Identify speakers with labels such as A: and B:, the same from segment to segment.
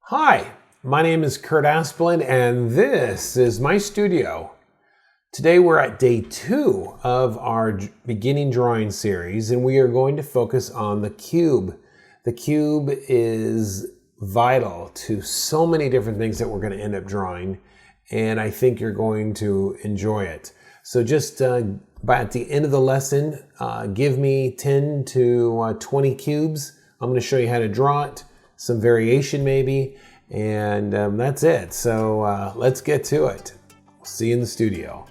A: Hi, my name is Kurt Aspland and this is my studio. Today we're at day 2 of our beginning drawing series and we are going to focus on the cube. The cube is vital to so many different things that we're going to end up drawing, and I think you're going to enjoy it. So just at the end of the lesson, give me 10 to 20 cubes. I'm going to show you how to draw it, some variation maybe, and that's it. So let's get to it. See you in the studio.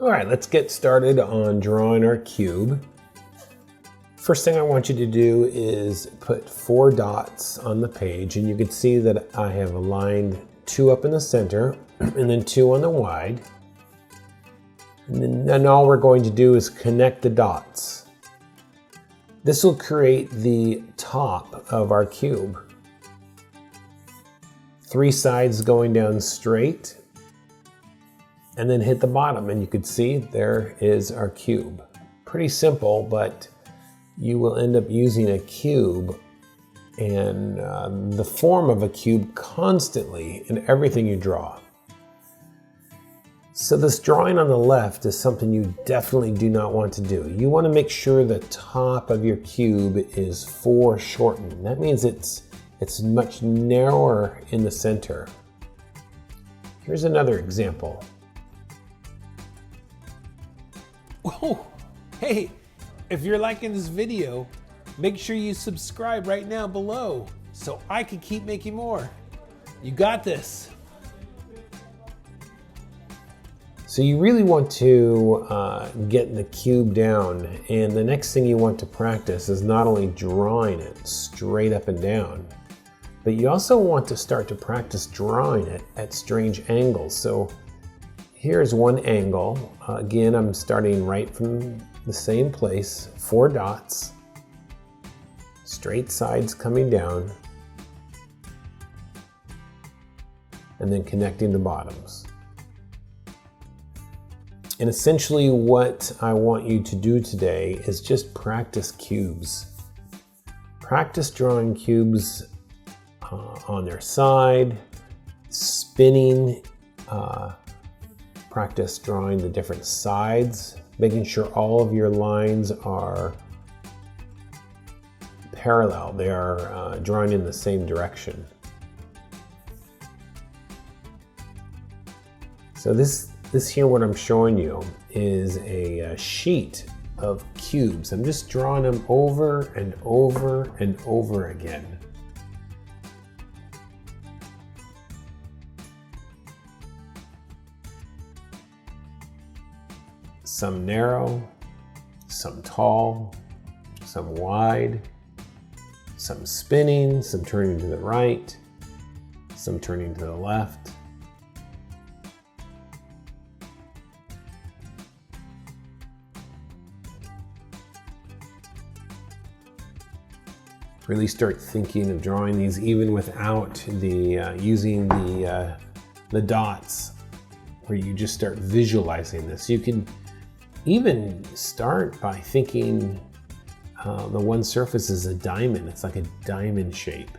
A: All right, let's get started on drawing our cube. First thing I want you to do is put 4 dots on the page, and you can see that I have aligned 2 up in the center and then 2 on the wide. And then all we're going to do is connect the dots. This will create the top of our cube. 3 sides going down straight, and then hit the bottom, and you can see there is our cube. Pretty simple, but you will end up using a cube and the form of a cube constantly in everything you draw. So this drawing on the left is something you definitely do not want to do. You want to make sure the top of your cube is foreshortened. That means it's much narrower in the center. Here's another example.
B: Oh, hey, if you're liking this video, make sure you subscribe right now below so I can keep making more. You got this.
A: So you really want to get the cube down, and the next thing you want to practice is not only drawing it straight up and down, but you also want to start to practice drawing it at strange angles. So here's one angle. Again, I'm starting right from the same place, 4 dots, straight sides coming down, and then connecting the bottoms. And essentially what I want you to do today is just practice cubes. Practice drawing cubes on their side, spinning, practice drawing the different sides, making sure all of your lines are parallel. They are drawing in the same direction. So this here, what I'm showing you, is a sheet of cubes. I'm just drawing them over and over and over again. Some narrow, some tall, some wide, some spinning, some turning to the right, some turning to the left. Really start thinking of drawing these even without the using the dots, where you just start visualizing this. You can even start by thinking the one surface is a diamond. It's like a diamond shape.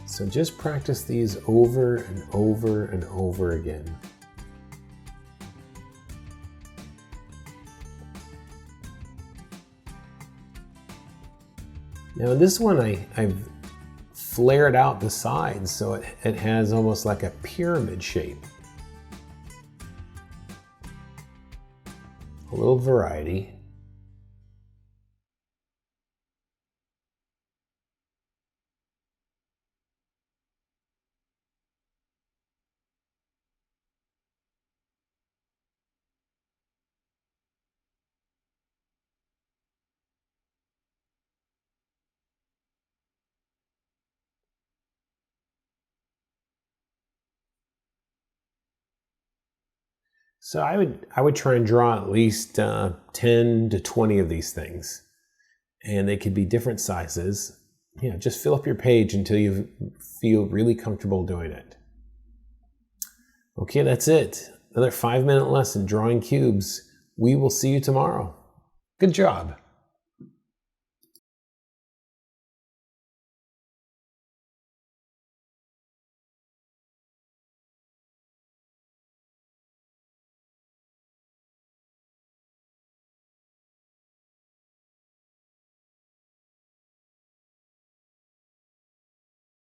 A: So just practice these over and over and over again. Now this one I've flared out the sides so it has almost like a pyramid shape. A little variety. So I would try and draw at least 10 to 20 of these things, and they could be different sizes. Just fill up your page until you've feel really comfortable doing it. Okay, that's it. Another 5-minute lesson drawing cubes. We will see you tomorrow. Good job.